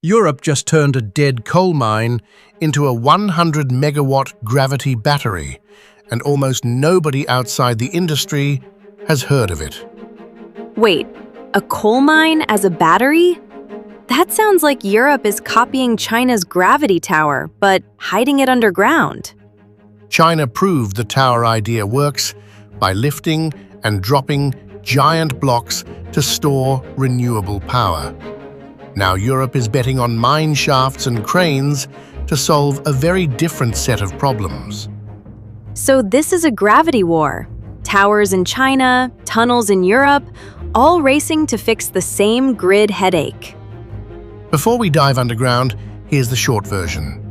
Europe just turned a dead coal mine into a 100 megawatt gravity battery, and almost nobody outside the industry has heard of it. Wait, a coal mine as a battery? That sounds like Europe is copying China's gravity tower, but hiding it underground. China proved the tower idea works by lifting and dropping giant blocks to store renewable power. Now Europe is betting on mine shafts and cranes to solve a very different set of problems. So this is a gravity war. Towers in China, tunnels in Europe, all racing to fix the same grid headache. Before we dive underground, here's the short version.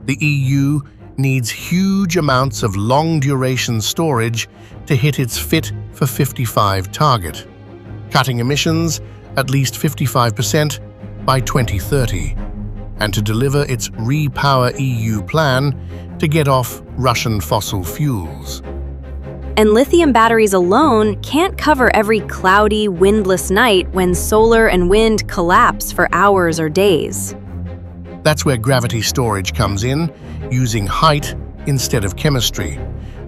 The EU needs huge amounts of long-duration storage to hit its Fit for 55 target, cutting emissions at least 55% by 2030, and to deliver its Repower EU plan to get off Russian fossil fuels. And lithium batteries alone can't cover every cloudy, windless night when solar and wind collapse for hours or days. That's where gravity storage comes in, using height instead of chemistry,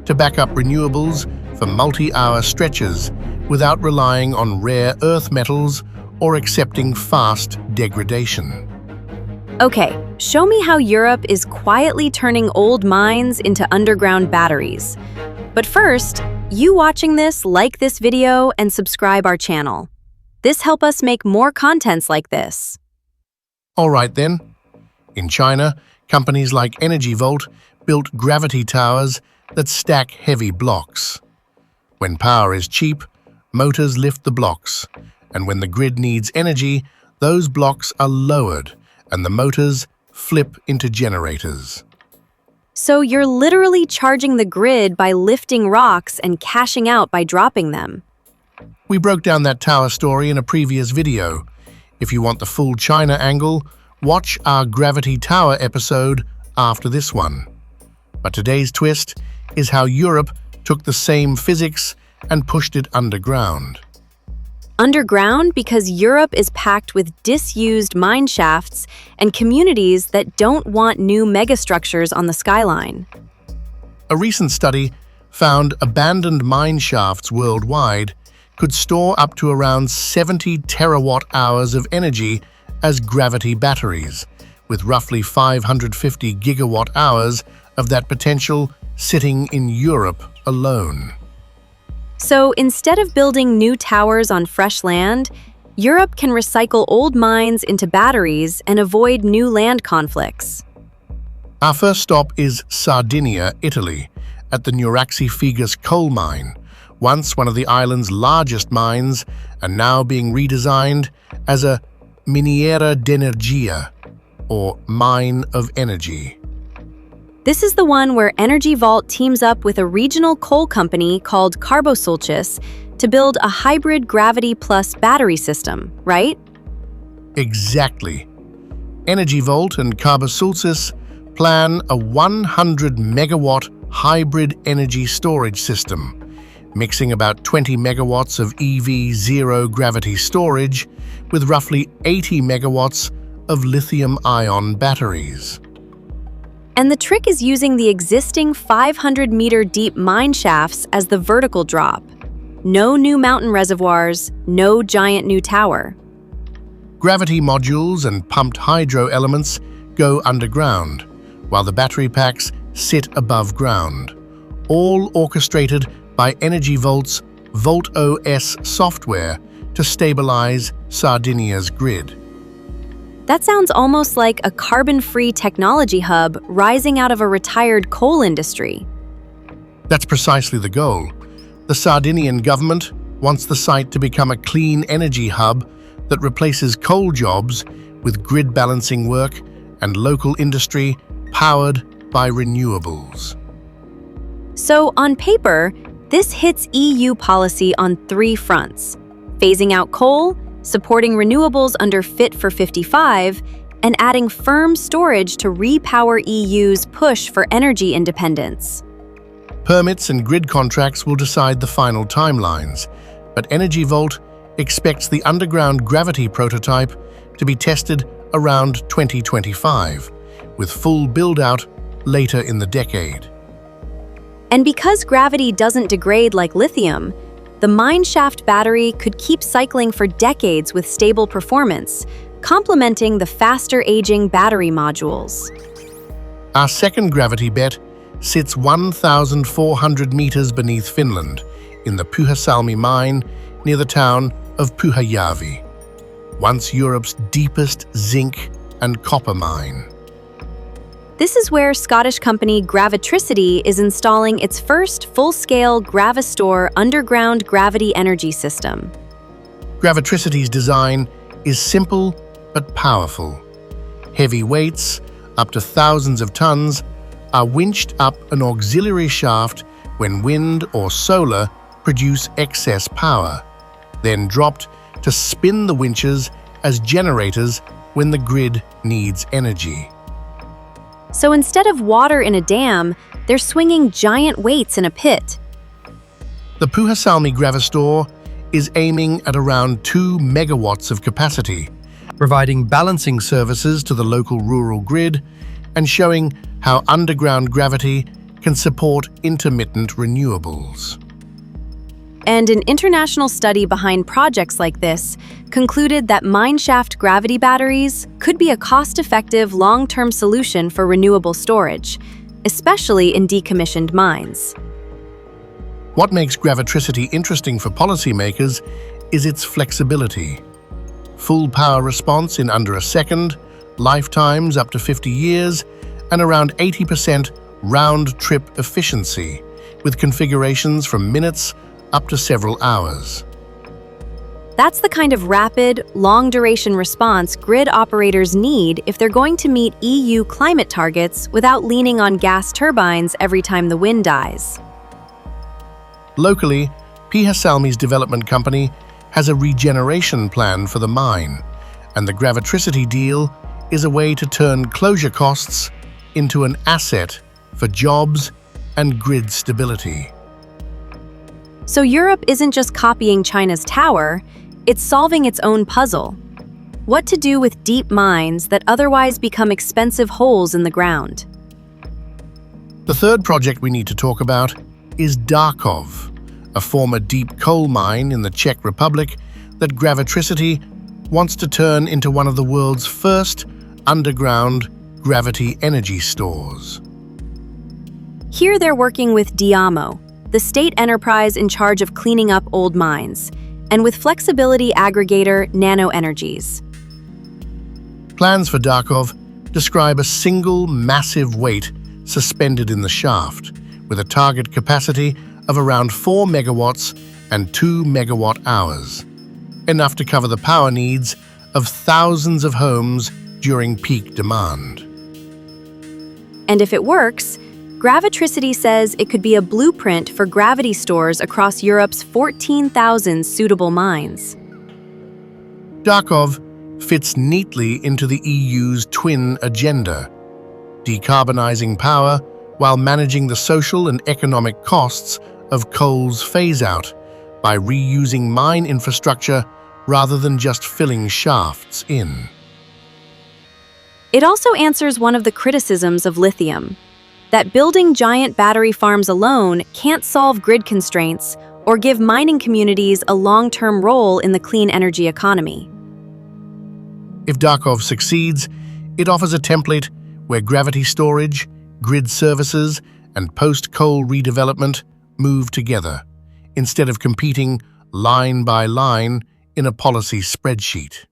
to back up renewables for multi-hour stretches without relying on rare earth metals or accepting fast degradation. Okay, show me how Europe is quietly turning old mines into underground batteries. But first, you watching this, like this video and subscribe our channel. This helps us make more contents like this. All right then. In China, companies like Energy Vault built gravity towers that stack heavy blocks. When power is cheap, motors lift the blocks, and when the grid needs energy, those blocks are lowered and the motors flip into generators. So you're literally charging the grid by lifting rocks and cashing out by dropping them. We broke down that tower story in a previous video. If you want the full China angle, watch our Gravity Tower episode after this one. But today's twist is how Europe took the same physics and pushed it underground. Underground because Europe is packed with disused mine shafts and communities that don't want new megastructures on the skyline. A recent study found abandoned mine shafts worldwide could store up to around 70 terawatt-hours of energy as gravity batteries, with roughly 550 gigawatt-hours of that potential sitting in Europe alone. So instead of building new towers on fresh land, Europe can recycle old mines into batteries and avoid new land conflicts. Our first stop is Sardinia, Italy, at the Nuraxi coal mine, once one of the island's largest mines and now being redesigned as a miniera d'energia, or mine of energy. This is the one where Energy Vault teams up with a regional coal company called Carbosulcis to build a hybrid gravity plus battery system, right? Exactly. Energy Vault and Carbosulcis plan a 100 megawatt hybrid energy storage system, mixing about 20 megawatts of EV zero gravity storage with roughly 80 megawatts of lithium-ion batteries. And the trick is using the existing 500-meter deep mine shafts as the vertical drop. No new mountain reservoirs, no giant new tower. Gravity modules and pumped hydro elements go underground, while the battery packs sit above ground, all orchestrated by Energy Vault's Vault OS software to stabilize Sardinia's grid. That sounds almost like a carbon-free technology hub rising out of a retired coal industry. That's precisely the goal. The Sardinian government wants the site to become a clean energy hub that replaces coal jobs with grid balancing work and local industry powered by renewables. So, on paper, this hits EU policy on 3 fronts: phasing out coal, supporting renewables under Fit for 55, and adding firm storage to repower EU's push for energy independence. Permits and grid contracts will decide the final timelines, but Energy Vault expects the underground gravity prototype to be tested around 2025, with full build-out later in the decade. And because gravity doesn't degrade like lithium, the mineshaft battery could keep cycling for decades with stable performance, complementing the faster-aging battery modules. Our second gravity bet sits 1,400 meters beneath Finland, in the Pyhäsalmi mine near the town of Pyhäjärvi, once Europe's deepest zinc and copper mine. This is where Scottish company Gravitricity is installing its first full-scale Gravistore underground gravity energy system. Gravitricity's design is simple but powerful. Heavy weights, up to thousands of tons, are winched up an auxiliary shaft when wind or solar produce excess power, then dropped to spin the winches as generators when the grid needs energy. So instead of water in a dam, they're swinging giant weights in a pit. The Pyhäsalmi Gravistore is aiming at around 2 megawatts of capacity, providing balancing services to the local rural grid and showing how underground gravity can support intermittent renewables. And an international study behind projects like this concluded that mineshaft gravity batteries could be a cost-effective long-term solution for renewable storage, especially in decommissioned mines. What makes Gravitricity interesting for policymakers is its flexibility. Full power response in under a second, lifetimes up to 50 years, and around 80% round-trip efficiency, with configurations from minutes up to several hours. That's the kind of rapid, long-duration response grid operators need if they're going to meet EU climate targets without leaning on gas turbines every time the wind dies. Locally, Pyhäsalmi's development company has a regeneration plan for the mine, and the Gravitricity deal is a way to turn closure costs into an asset for jobs and grid stability. So Europe isn't just copying China's tower, it's solving its own puzzle. What to do with deep mines that otherwise become expensive holes in the ground? The third project we need to talk about is Darkov, a former deep coal mine in the Czech Republic that Gravitricity wants to turn into one of the world's first underground gravity energy stores. Here they're working with Diamo, the state enterprise in charge of cleaning up old mines, and with flexibility aggregator Nano Energies. Plans for Darkov describe a single massive weight suspended in the shaft, with a target capacity of around 4 megawatts and 2 megawatt hours, enough to cover the power needs of thousands of homes during peak demand. And if it works, Gravitricity says it could be a blueprint for gravity stores across Europe's 14,000 suitable mines. Darkov fits neatly into the EU's twin agenda, decarbonizing power while managing the social and economic costs of coal's phase-out by reusing mine infrastructure rather than just filling shafts in. It also answers one of the criticisms of lithium, that building giant battery farms alone can't solve grid constraints or give mining communities a long-term role in the clean energy economy. If Darkov succeeds, it offers a template where gravity storage, grid services, and post-coal redevelopment move together, instead of competing line by line in a policy spreadsheet.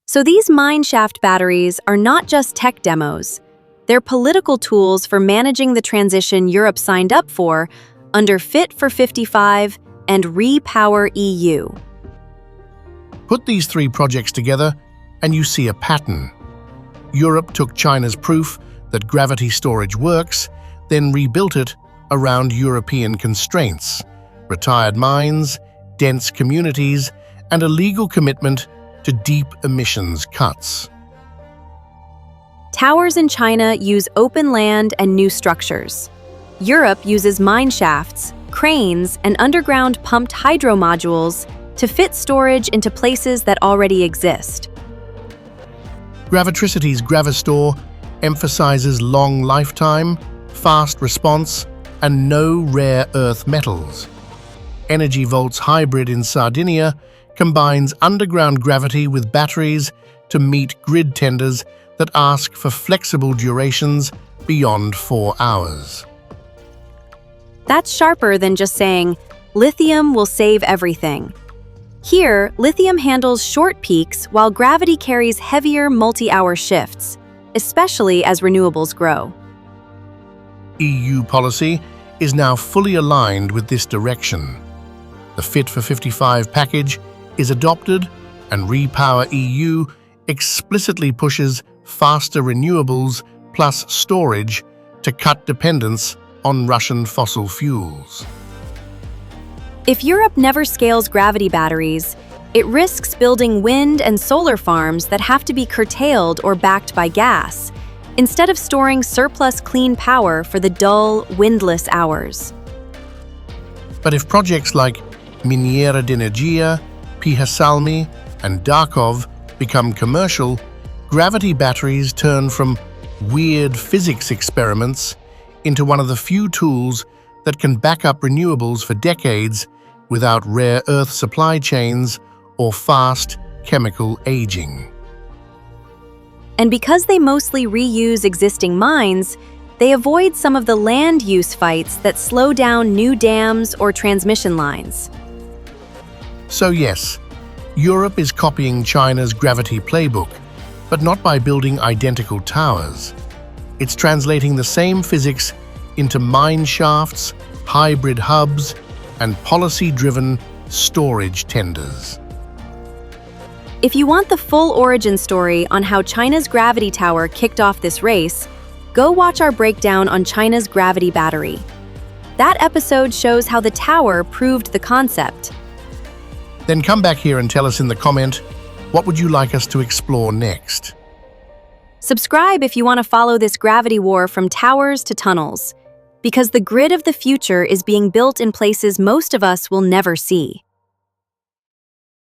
So these mineshaft batteries are not just tech demos. They're political tools for managing the transition Europe signed up for under Fit for 55 and Repower EU. Put these three projects together and you see a pattern. Europe took China's proof that gravity storage works, then rebuilt it around European constraints, retired mines, dense communities, and a legal commitment to deep emissions cuts. Towers in China use open land and new structures. Europe uses mine shafts, cranes, and underground pumped hydro modules to fit storage into places that already exist. Gravitricity's Gravistor emphasizes long lifetime, fast response, and no rare earth metals. Energy Volt's hybrid in Sardinia combines underground gravity with batteries to meet grid tenders that ask for flexible durations beyond 4 hours. That's sharper than just saying, lithium will save everything. Here, lithium handles short peaks while gravity carries heavier multi-hour shifts, especially as renewables grow. EU policy is now fully aligned with this direction. The Fit for 55 package is adopted, and REPowerEU explicitly pushes faster renewables plus storage to cut dependence on Russian fossil fuels. If Europe never scales gravity batteries, it risks building wind and solar farms that have to be curtailed or backed by gas, instead of storing surplus clean power for the dull, windless hours. But if projects like Miniera d'Energia, Salmi, and Darkov become commercial, gravity batteries turn from weird physics experiments into one of the few tools that can back up renewables for decades without rare earth supply chains or fast chemical aging. And because they mostly reuse existing mines, they avoid some of the land use fights that slow down new dams or transmission lines. So yes, Europe is copying China's gravity playbook, but not by building identical towers. It's translating the same physics into mine shafts, hybrid hubs, and policy-driven storage tenders. If you want the full origin story on how China's gravity tower kicked off this race, go watch our breakdown on China's gravity battery. That episode shows how the tower proved the concept. Then come back here and tell us in the comment, what would you like us to explore next? Subscribe if you want to follow this gravity war from towers to tunnels, because the grid of the future is being built in places most of us will never see.